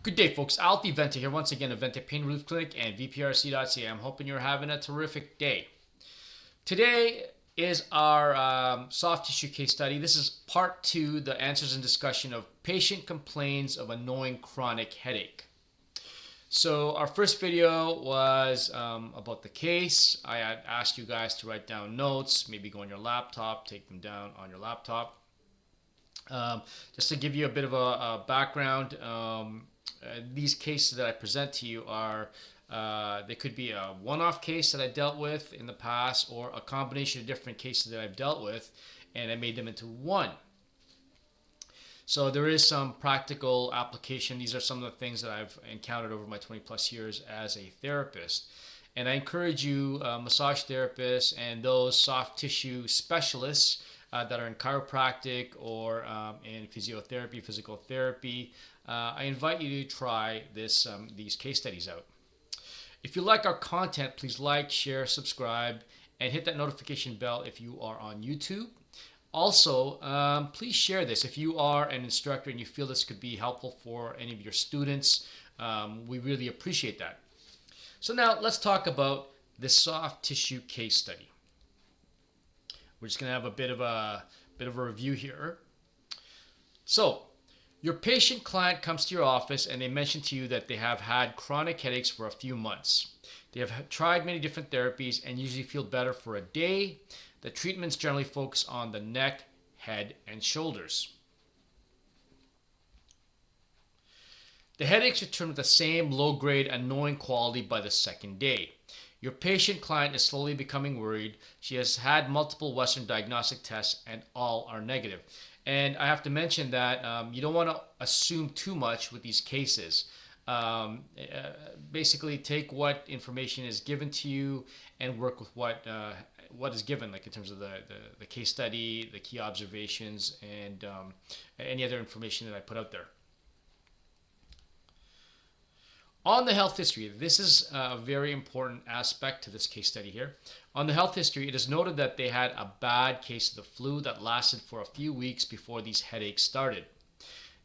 Good day, folks. Alfie Vente here once again at Vente Pain Relief Clinic and VPRC.ca. I'm hoping you're having a terrific day. Today is our soft tissue case study. This is part two, the answers and discussion of patient complains of annoying chronic headache. So our first video was about the case. I had asked you guys to write down notes, maybe go on your laptop, take them down on your laptop. Just to give you a bit of a background, these cases that I present to you are they could be a one-off case that I dealt with in the past, or a combination of different cases that I've dealt with, and I made them into one. So there is some practical application. These are some of the things that I've encountered over my 20 plus years as a therapist. And I encourage you, massage therapists and those soft tissue specialists that are in chiropractic or in physiotherapy, physical therapy, I invite you to try these case studies out. If you like our content, please like, share, subscribe, and hit that notification bell if you are on YouTube. Also, please share this if you are an instructor and you feel this could be helpful for any of your students. We really appreciate that. So now let's talk about this soft tissue case study. We're just going to have a bit of a review here. So, your patient client comes to your office and they mention to you that they have had chronic headaches for a few months. They have tried many different therapies and usually feel better for a day. The treatments generally focus on the neck, head, and shoulders. The headaches return with the same low-grade, annoying quality by the second day. Your patient client is slowly becoming worried. She has had multiple Western diagnostic tests and all are negative. And I have to mention that you don't want to assume too much with these cases. Basically, take what information is given to you and work with what is given, like in terms of the case study, the key observations, and any other information that I put out there. On the health history, this is a very important aspect to this case study here. On the health history, it is noted that they had a bad case of the flu that lasted for a few weeks before these headaches started.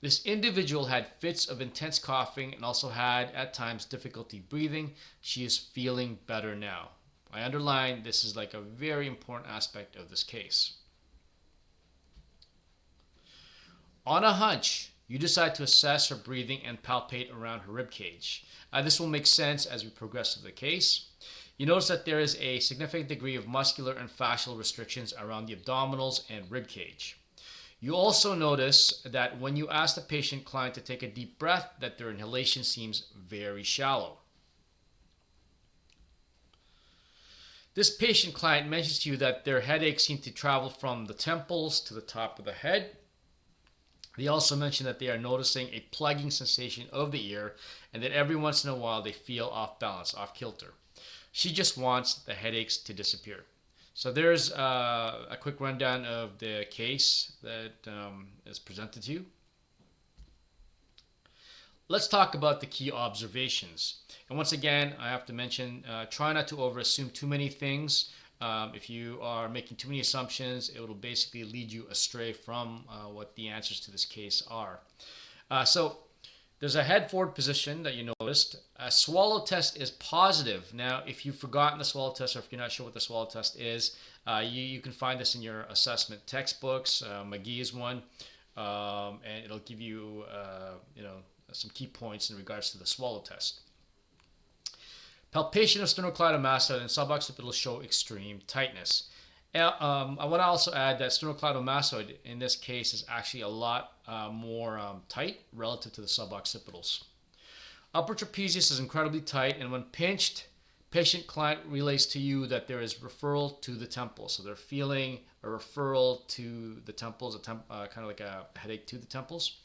This individual had fits of intense coughing and also had, at times, difficulty breathing. She is feeling better now. I underline this is like a very important aspect of this case. On a hunch, you decide to assess her breathing and palpate around her rib cage. This will make sense as we progress through the case. You notice that there is a significant degree of muscular and fascial restrictions around the abdominals and rib cage. You also notice that when you ask the patient client to take a deep breath, that their inhalation seems very shallow. This patient client mentions to you that their headaches seem to travel from the temples to the top of the head. They also mention that they are noticing a plugging sensation of the ear and that every once in a while they feel off balance, off kilter. She just wants the headaches to disappear. So there's a quick rundown of the case that is presented to you. Let's talk about the key observations. And once again, I have to mention, try not to overassume too many things. If you are making too many assumptions, it will basically lead you astray from what the answers to this case are. So there's a head forward position that you noticed. A swallow test is positive. Now, if you've forgotten the swallow test or if you're not sure what the swallow test is, you can find this in your assessment textbooks. McGee is one, and it'll give you, some key points in regards to the swallow test. Palpation of sternocleidomastoid and suboccipital show extreme tightness. I want to also add that sternocleidomastoid in this case is actually a lot more tight relative to the suboccipitals. Upper trapezius is incredibly tight, and when pinched, patient client relays to you that there is referral to the temples. So they're feeling a referral to the temples, kind of like a headache to the temples.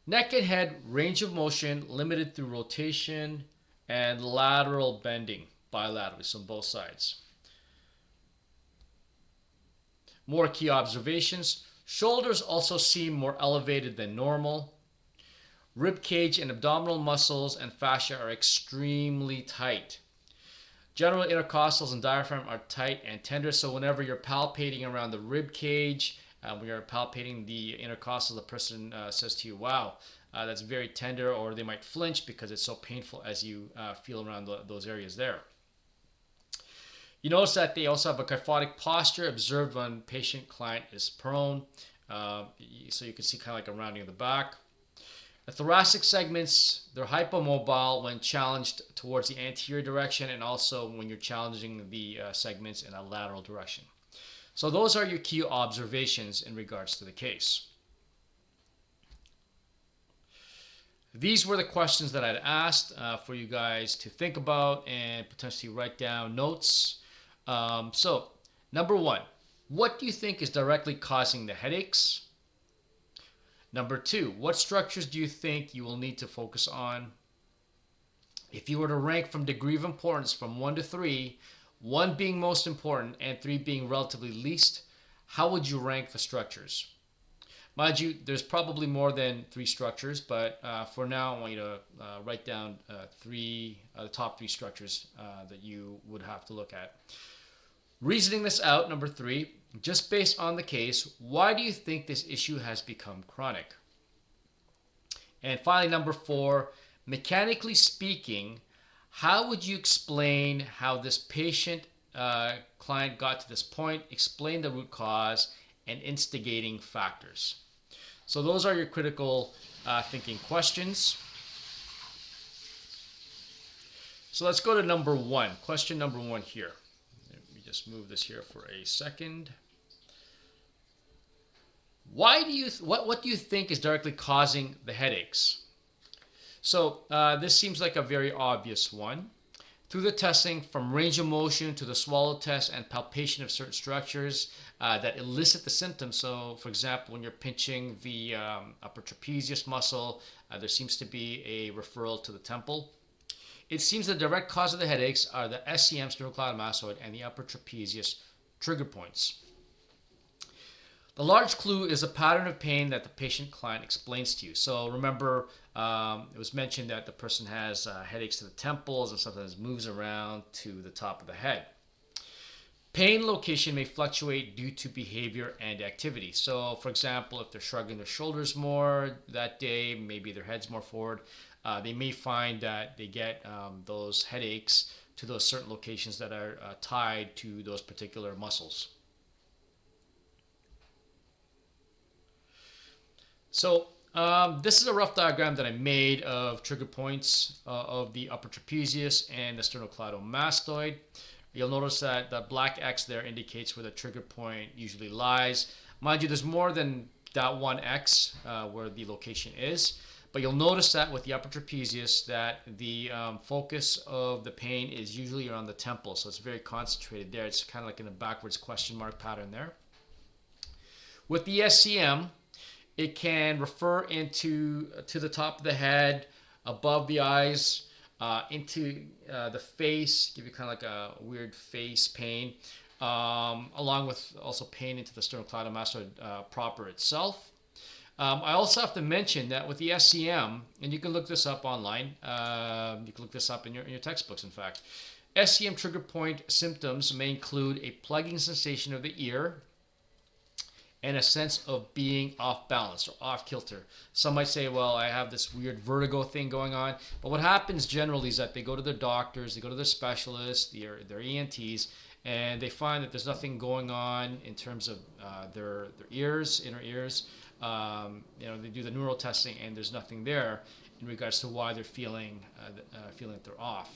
Neck and head range of motion limited through rotation and lateral bending bilaterally, so on both sides. More key observations. Shoulders also seem more elevated than normal. Rib cage and abdominal muscles and fascia are extremely tight. General intercostals and diaphragm are tight and tender, so whenever you're palpating around the rib cage, when you're palpating the intercostal, the person says to you, wow, that's very tender, or they might flinch because it's so painful as you feel around those areas there. You notice that they also have a kyphotic posture observed when patient client is prone. So you can see kind of like a rounding of the back. The thoracic segments, they're hypomobile when challenged towards the anterior direction, and also when you're challenging the segments in a lateral direction. So those are your key observations in regards to the case. These were the questions that I'd asked for you guys to think about and potentially write down notes. So, number one, what do you think is directly causing the headaches? Number two, what structures do you think you will need to focus on? If you were to rank from degree of importance from 1 to 3, 1 being most important and 3 being relatively least, how would you rank the structures? Mind you, there's probably more than 3 structures, but for now I want you to write down the top 3 structures that you would have to look at. Reasoning this out, number 3, just based on the case, why do you think this issue has become chronic? And finally, number 4, mechanically speaking, how would you explain how this patient client got to this point, explain the root cause, and instigating factors? So those are your critical thinking questions. So let's go to number 1. Question number 1 here. Let me just move this here for a second. What do you think is directly causing the headaches? So this seems like a very obvious one. Through the testing, from range of motion to the swallow test and palpation of certain structures that elicit the symptoms. So, for example, when you're pinching the upper trapezius muscle, there seems to be a referral to the temple. It seems the direct cause of the headaches are the SCM, sternocleidomastoid, and the upper trapezius trigger points. The large clue is a pattern of pain that the patient client explains to you. So remember, it was mentioned that the person has headaches to the temples and sometimes moves around to the top of the head. Pain location may fluctuate due to behavior and activity. So, for example, if they're shrugging their shoulders more that day, maybe their head's more forward, they may find that they get those headaches to those certain locations that are tied to those particular muscles. So this is a rough diagram that I made of trigger points of the upper trapezius and the sternocleidomastoid. You'll notice that the black X there indicates where the trigger point usually lies. Mind you, there's more than that one X where the location is. But you'll notice that with the upper trapezius that the focus of the pain is usually around the temple. So it's very concentrated there. It's kind of like in a backwards question mark pattern there. With the SCM, it can refer to the top of the head, above the eyes, into the face, give you kind of like a weird face pain, along with also pain into the sternocleidomastoid proper itself. I also have to mention that with the SCM, and you can look this up online, you can look this up in your textbooks, in fact. SCM trigger point symptoms may include a plugging sensation of the ear, and a sense of being off balance or off kilter. Some might say, well, I have this weird vertigo thing going on. But what happens generally is that they go to their doctors, they go to their specialists, their ENTs, and they find that there's nothing going on in terms of their ears, inner ears. They do the neural testing, and there's nothing there in regards to why they're feeling that they're off.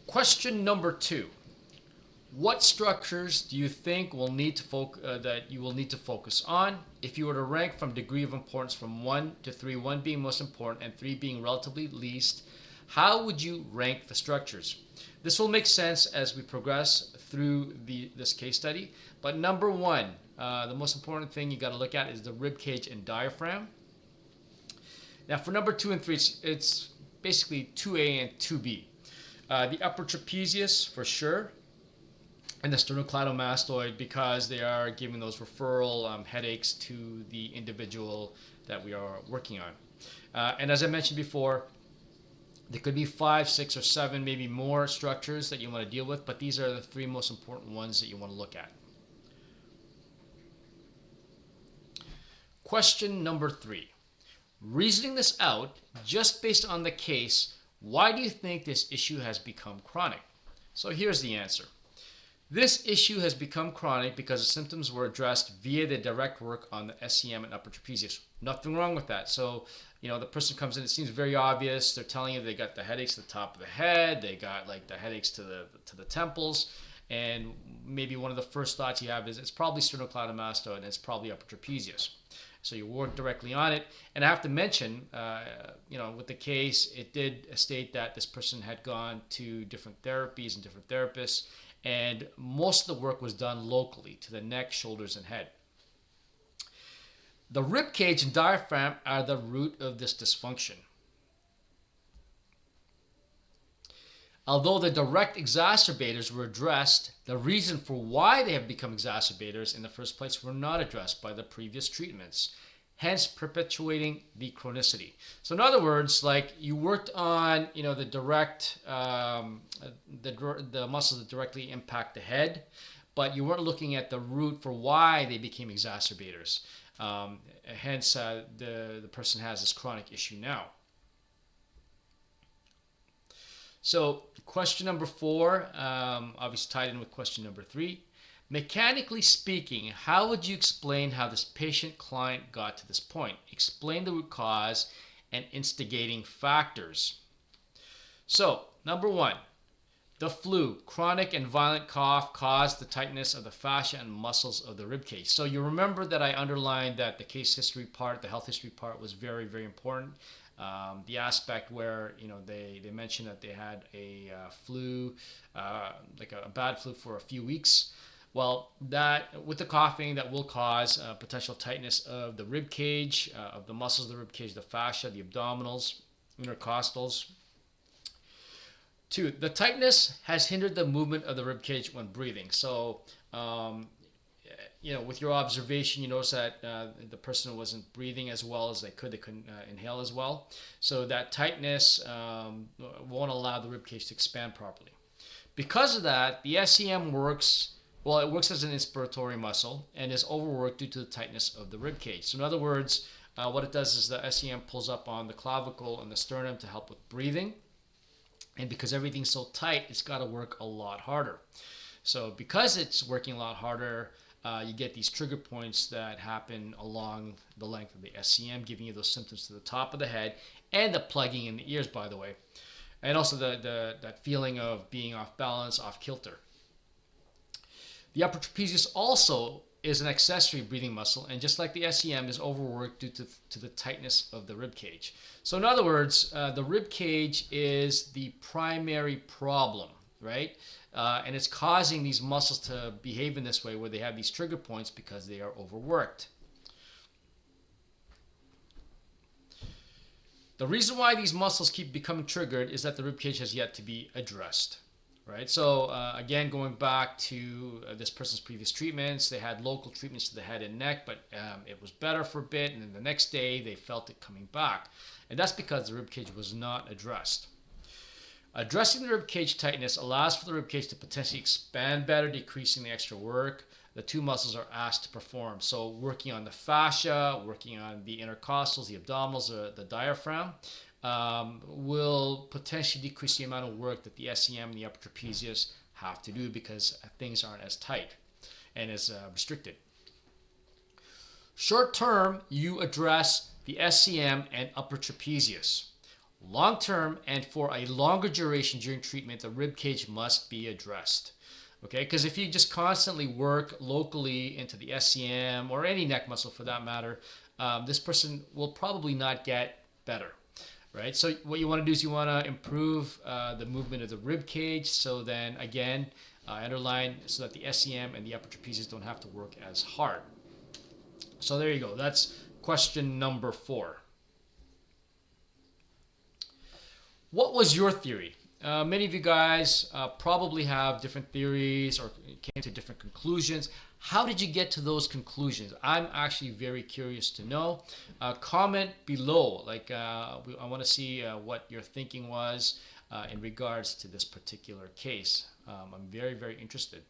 Question number 2. What structures do you think will need to that you will need to focus on? If you were to rank from degree of importance from 1 to 3, 1 being most important and 3 being relatively least, how would you rank the structures? This will make sense as we progress through this case study. But number 1, the most important thing you got to look at is the rib cage and diaphragm. Now for number 2 and 3, it's basically 2A and 2B. The upper trapezius for sure, and the sternocleidomastoid, because they are giving those referral headaches to the individual that we are working on. And as I mentioned before, there could be 5, 6, or 7, maybe more structures that you want to deal with, but these are the 3 most important ones that you want to look at. Question number 3. Reasoning this out, just based on the case, why do you think this issue has become chronic? So here's the answer. This issue has become chronic because the symptoms were addressed via the direct work on the SCM and upper trapezius. Nothing wrong with that. So, the person comes in, it seems very obvious. They're telling you they got the headaches at the top of the head, they got like the headaches to the temples, and maybe one of the first thoughts you have is it's probably sternocleidomastoid and it's probably upper trapezius. So you work directly on it. And I have to mention, with the case, it did state that this person had gone to different therapies and different therapists, and most of the work was done locally to the neck, shoulders, and head. The rib cage and diaphragm are the root of this dysfunction. Although the direct exacerbators were addressed, the reason for why they have become exacerbators in the first place were not addressed by the previous treatments, hence perpetuating the chronicity. So in other words, like you worked on, the direct, the muscles that directly impact the head, but you weren't looking at the root for why they became exacerbators. Hence, the person has this chronic issue now. So question number 4, obviously tied in with question number 3. Mechanically speaking, how would you explain how this patient-client got to this point? Explain the root cause and instigating factors. So, number 1, the flu, chronic and violent cough caused the tightness of the fascia and muscles of the rib cage. So you remember that I underlined that the case history part, the health history part was very, very important. The aspect where they mentioned that they had a flu, like a bad flu for a few weeks. Well, that with the coughing, that will cause potential tightness of the rib cage, of the muscles of the rib cage, the fascia, the abdominals, intercostals. 2, the tightness has hindered the movement of the rib cage when breathing. So, with your observation, you notice that the person wasn't breathing as well as they could. They couldn't inhale as well. So that tightness won't allow the rib cage to expand properly. Because of that, the SCM works as an inspiratory muscle and is overworked due to the tightness of the rib cage. So in other words, what it does is the SCM pulls up on the clavicle and the sternum to help with breathing. And because everything's so tight, it's got to work a lot harder. So because it's working a lot harder, you get these trigger points that happen along the length of the SCM, giving you those symptoms to the top of the head and the plugging in the ears, by the way. And also that feeling of being off balance, off kilter. The upper trapezius also is an accessory breathing muscle, and just like the SCM, is overworked due to the tightness of the rib cage. So in other words, the rib cage is the primary problem, right? And it's causing these muscles to behave in this way where they have these trigger points because they are overworked. The reason why these muscles keep becoming triggered is that the rib cage has yet to be addressed. Right. So again, going back to this person's previous treatments, they had local treatments to the head and neck, but it was better for a bit, and then the next day they felt it coming back, and that's because the rib cage was not addressed. Addressing the rib cage tightness allows for the rib cage to potentially expand better, decreasing the extra work the 2 muscles are asked to perform. So working on the fascia, working on the intercostals, the abdominals, the diaphragm, will potentially decrease the amount of work that the SCM and the upper trapezius have to do because things aren't as tight and as restricted. Short term, you address the SCM and upper trapezius. Long term, and for a longer duration during treatment, the rib cage must be addressed. Okay, because if you just constantly work locally into the SCM or any neck muscle for that matter, this person will probably not get better. Right, so what you want to do is you want to improve the movement of the rib cage. So then again, underline so that the SCM and the upper trapezius don't have to work as hard. So there you go. That's question number 4. What was your theory? Many of you guys probably have different theories or came to different conclusions. How did you get to those conclusions? I'm actually very curious to know. Comment below. I want to see what your thinking was in regards to this particular case. I'm very, very interested.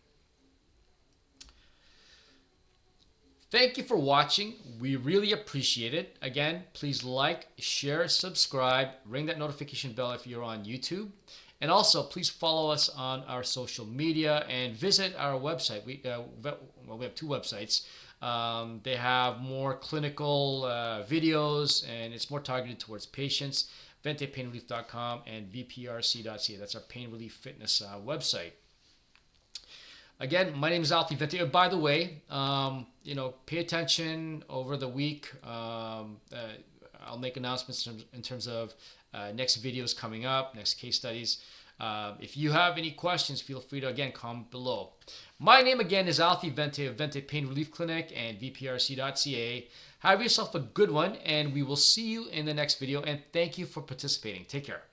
Thank you for watching. We really appreciate it. Again, please like, share, subscribe, ring that notification bell if you're on YouTube. And also, please follow us on our social media and visit our website. We have two websites. They have more clinical videos, and it's more targeted towards patients. VentePainRelief.com and VPRC.ca. That's our pain relief fitness website. Again, my name is Alfie Vente. By the way, pay attention over the week. I'll make announcements in terms of next videos coming up, next case studies. If you have any questions, feel free to, again, comment below. My name, again, is Alfie Vente of Vente Pain Relief Clinic and VPRC.ca. Have yourself a good one, and we will see you in the next video. And thank you for participating. Take care.